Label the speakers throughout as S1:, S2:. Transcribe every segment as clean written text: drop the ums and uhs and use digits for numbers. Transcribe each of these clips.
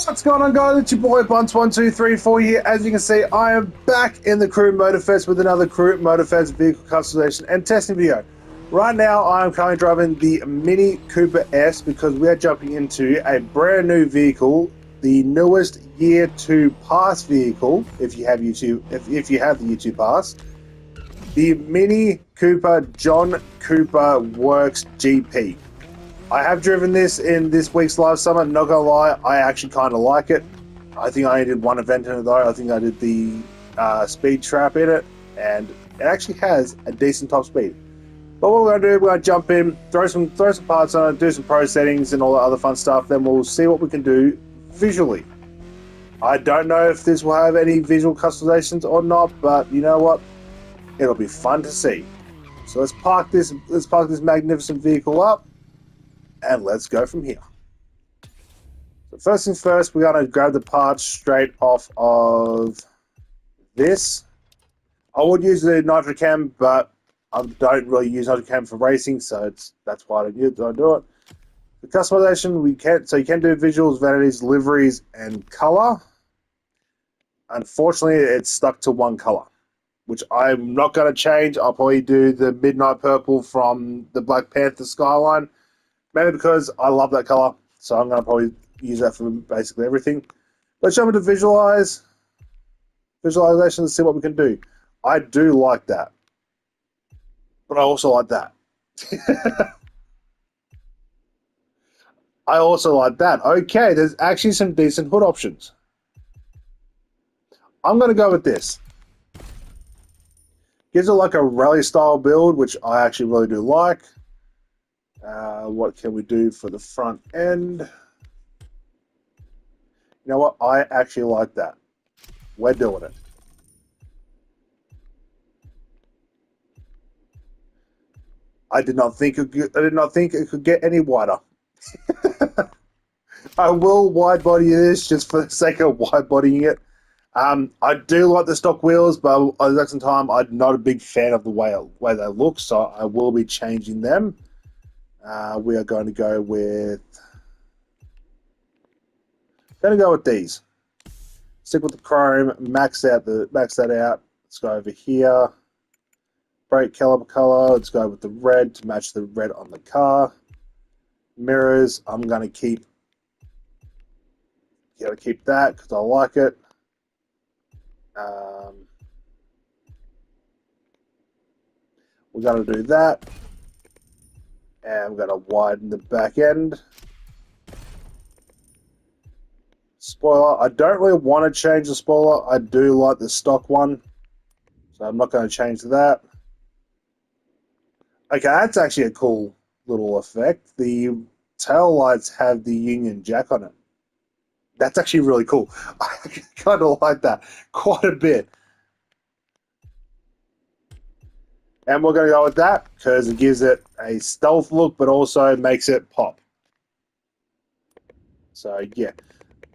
S1: What's going on, guys? It's your boy Bunts1234 here. As you can see, I am back in the Crew Motorfest with another Crew Motorfest vehicle customization and testing video. Right now, I am currently driving the Mini Cooper S because we are jumping into a brand new vehicle, the newest Year 2 Pass vehicle. If you have YouTube, if you have the YouTube Pass, the Mini Cooper John Cooper Works GP. I have driven this in this week's live summit. Not gonna lie, I actually kind of like it. I think I only did one event in it though. I think I did the speed trap in it, and it actually has a decent top speed. But what we're gonna do, we're gonna jump in, throw some parts on it, do some pro settings and all that other fun stuff. Then we'll see what we can do visually. I don't know if this will have any visual customizations or not, but you know what? It'll be fun to see. So let's park this magnificent vehicle up. And let's go from here. So first things first, we're going to grab the parts straight off of this. I would use the Nitrocam, but I don't really use Nitrocam for racing, so that's why I don't do it. The customization, you can do visuals, vanities, liveries, and color. Unfortunately, it's stuck to one color, which I'm not going to change. I'll probably do the Midnight Purple from the Black Panther Skyline. Mainly because I love that color, so I'm going to probably use that for basically everything. Let's jump into visualization and see what we can do. I do like that, but I also like that. I also like that. Okay, there's actually some decent hood options. I'm going to go with this. Gives it like a rally style build, which I actually really do like. What can we do for the front end? You know what? I actually like that. We're doing it. I did not think it could get any wider. I will wide body this just for the sake of wide bodying it. I do like the stock wheels, but at the same time, I'm not a big fan of the way they look, so I will be changing them. We are going to go with these. Stick with the chrome, max that out. Let's go over here. Brake caliper color. Let's go with the red to match the red on the car. Mirrors. I'm going to keep that because I like it. We're going to do that. And I'm going to widen the back end. Spoiler, I don't really want to change the spoiler. I do like the stock one. So I'm not going to change that. Okay, that's actually a cool little effect. The tail lights have the Union Jack on it. That's actually really cool. I kind of like that quite a bit. And we're going to go with that because it gives it a stealth look, but also makes it pop. So, yeah.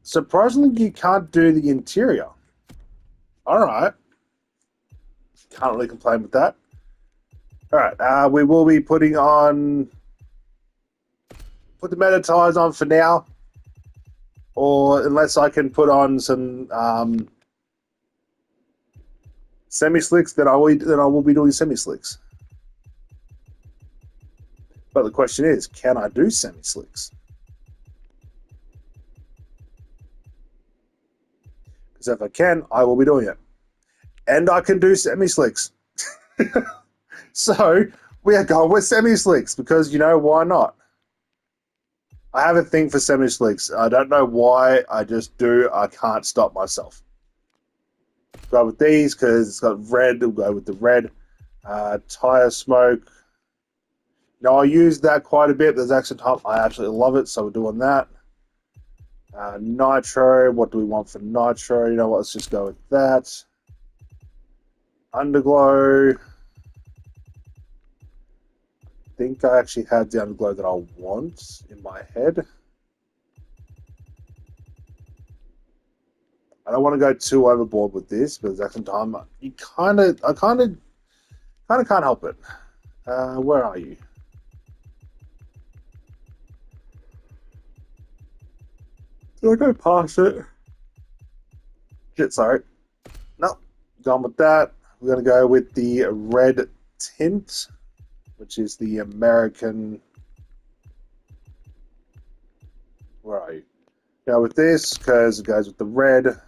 S1: Surprisingly, you can't do the interior. Alright. Can't really complain with that. Alright, we will be put the metal tires on for now. Or unless I can put on some semi-slicks, then I will be doing semi-slicks. But the question is, can I do semi-slicks? Because if I can, I will be doing it. And I can do semi-slicks. So, we are going with semi-slicks, because, you know, why not? I have a thing for semi-slicks. I don't know why, I just do. I can't stop myself. Go with these because it's got red. We'll go with the red. Tire smoke. Now I use that quite a bit. There's actually time I absolutely love it, so we're doing that. Nitro. What do we want for nitro? You know what? Let's just go with that. Underglow. I think I actually have the underglow that I want in my head. I don't want to go too overboard with this, but at the same time, I kind of can't help it. Where are you? Do I go past it? Shit, sorry. No, gone with that. We're going to go with the red tint, which is the American. Where are you? Go with this because it goes with the red.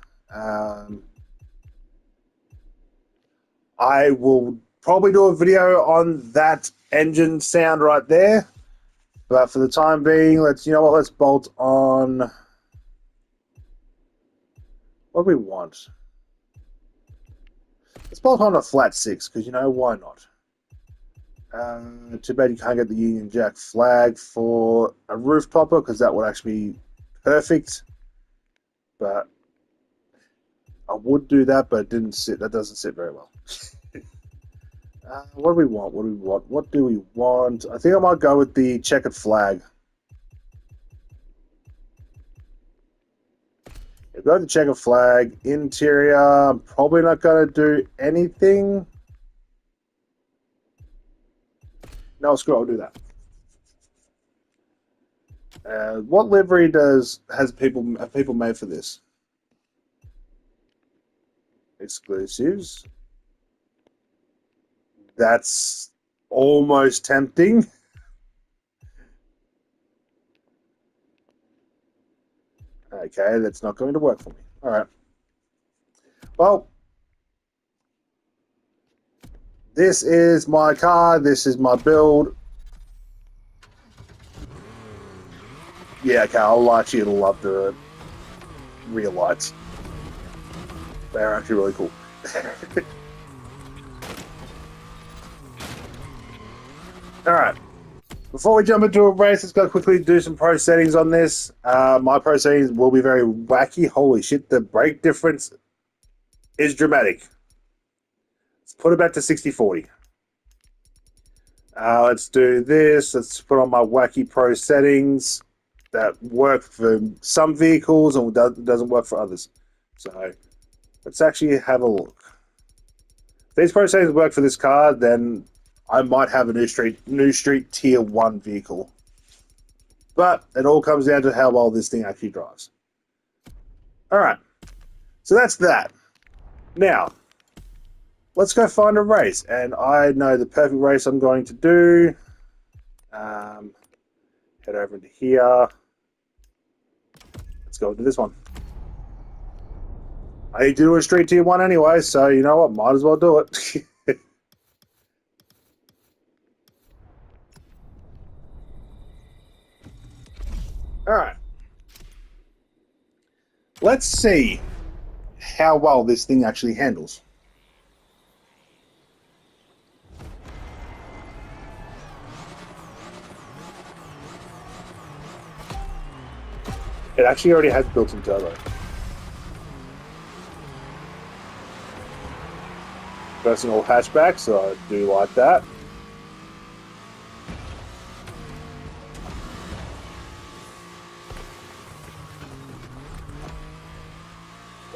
S1: I will probably do a video on that engine sound right there. But for the time being, let's bolt on. What do we want? Let's bolt on a flat 6, because why not? Too bad you can't get the Union Jack flag for a roof topper, because that would actually be perfect. But I would do that, but it didn't sit. That doesn't sit very well. What do we want? What do we want? I think I might go with the checkered flag. We've got the checkered flag. Interior, I'm probably not going to do anything. No, screw it, I'll do that. What livery have people made for this? Exclusives. That's almost tempting. Okay, that's not going to work for me. All right. Well, this is my car. This is my build. Yeah, okay, I'll actually love the rear lights. They're actually really cool. All right. Before we jump into a race, let's go quickly do some pro settings on this. My pro settings will be very wacky. Holy shit, the brake difference is dramatic. Let's put it back to 60/40. Let's do this. Let's put on my wacky pro settings that work for some vehicles and doesn't work for others. So let's actually have a look. If these pro settings work for this car, then I might have a new street tier 1 vehicle. But it all comes down to how well this thing actually drives. Alright, so that's that. Now, let's go find a race. And I know the perfect race I'm going to do. Head over into here. Let's go into this one. I need to do a street tier 1 anyway, so you know what, might as well do it. Alright. Let's see how well this thing actually handles. It actually already has built-in turbo. Personal hatchback, so I do like that.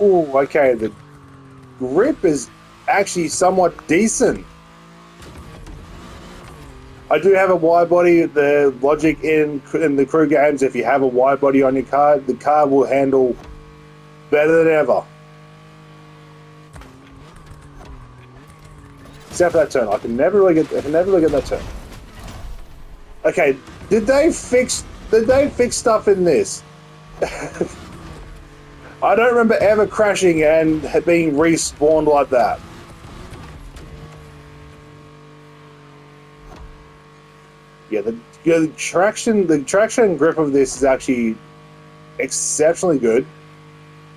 S1: Oh, okay, the grip is actually somewhat decent. I do have a wide body. The logic in the crew games, if you have a wide body on your car, the car will handle better than ever. Except for that turn. I can never really get that turn. Okay, did they fix stuff in this? I don't remember ever crashing and being respawned like that. Yeah, the traction and grip of this is actually exceptionally good.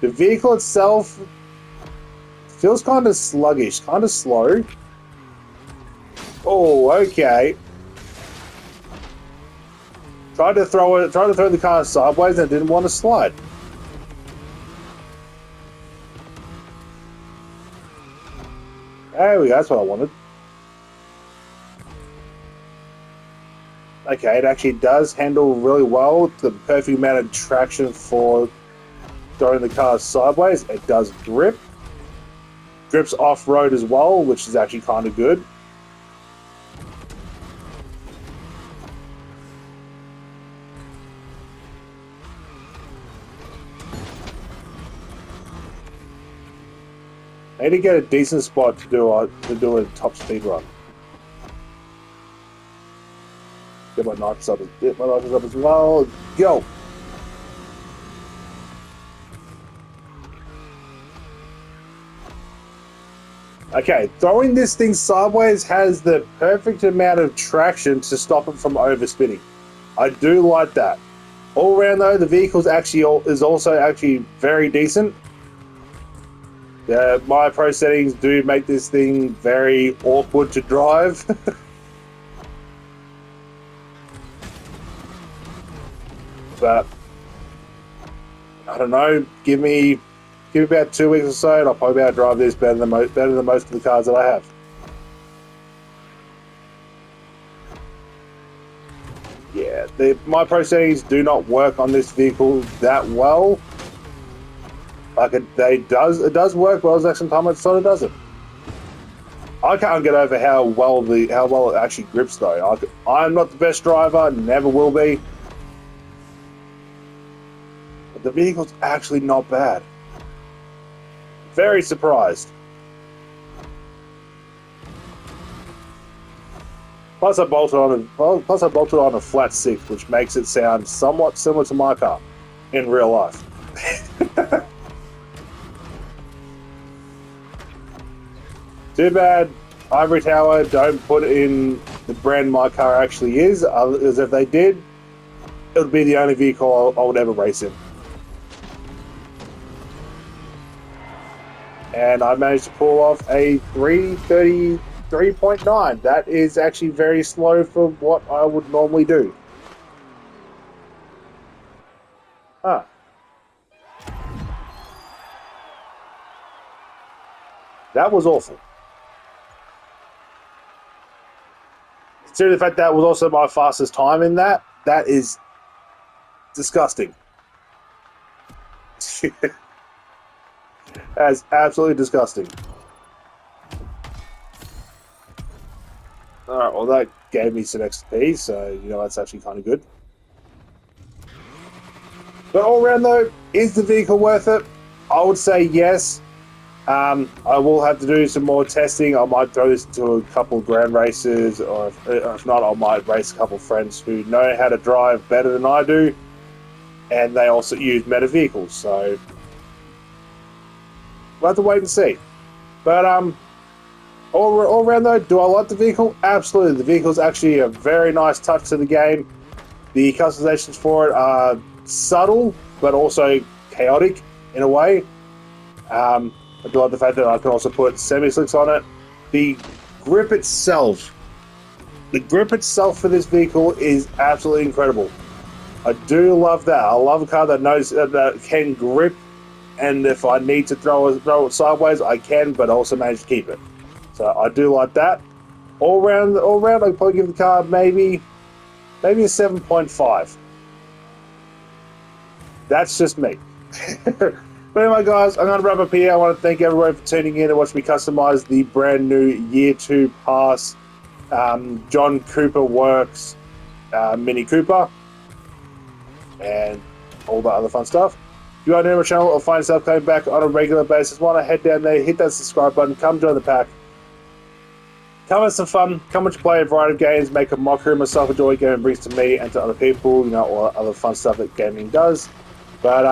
S1: The vehicle itself feels kind of sluggish, kind of slow. Oh, okay. Tried to throw the car sideways and it didn't want to slide. There we go, that's what I wanted. Okay, it actually does handle really well. The perfect amount of traction for throwing the car sideways. It does grip. Grips off-road as well, which is actually kind of good. I need to get a decent spot to do a top speed run. Get my nitrous up as well. Go! Okay, throwing this thing sideways has the perfect amount of traction to stop it from overspinning. I do like that. All around though, the vehicle is also actually very decent. My pro settings do make this thing very awkward to drive. But I don't know. Give me about 2 weeks or so, and I'll probably be able to drive this better than most of the cars that I have. Yeah, my pro settings do not work on this vehicle that well. Like it does work, but at sometimes it sort of doesn't. I can't get over how well it actually grips though. I'm not the best driver, never will be. But the vehicle's actually not bad. Very surprised. Plus I bolted on a flat 6, which makes it sound somewhat similar to my car in real life. Too bad Ivory Tower don't put in the brand my car actually is, as if they did, it would be the only vehicle I would ever race in. And I managed to pull off a 333.9. That is actually very slow for what I would normally do. Ah. That was awful. Considering the fact that was also my fastest time in that is disgusting. That's absolutely disgusting. Alright, well that gave me some XP, so you know that's actually kind of good. But all around though, is the vehicle worth it? I would say yes. I will have to do some more testing. I might throw this into a couple of grand races, or if not, I might race a couple of friends who know how to drive better than I do, and they also use meta vehicles, so we'll have to wait and see. But all around though, do I like the vehicle? Absolutely. The vehicle's actually a very nice touch to the game. The customizations for it are subtle, but also chaotic in a way. I do like the fact that I can also put semi-slicks on it. The grip itself for this vehicle is absolutely incredible. I do love that. I love a car that knows that can grip, and if I need to throw it sideways, I can, but also manage to keep it. So I do like that. All round, I'd probably give the car maybe a 7.5. That's just me. But anyway, guys, I'm going to wrap up here. I want to thank everyone for tuning in and watching me customize the brand new Year 2 Pass John Cooper Works Mini Cooper and all that other fun stuff. If you are new to my channel or find yourself coming back on a regular basis, why not head down there, hit that subscribe button, come join the pack. Come have some fun, come and play a variety of games, make a mockery of myself, enjoy gaming brings to me and to other people, you know, all that other fun stuff that gaming does. But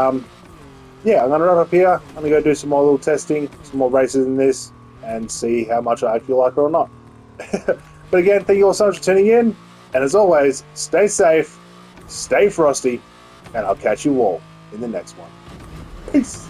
S1: yeah, I'm going to wrap up here. I'm going to go do some more little testing, some more races in this, and see how much I actually like it or not. But again, thank you all so much for tuning in, and as always, stay safe, stay frosty, and I'll catch you all in the next one. Peace!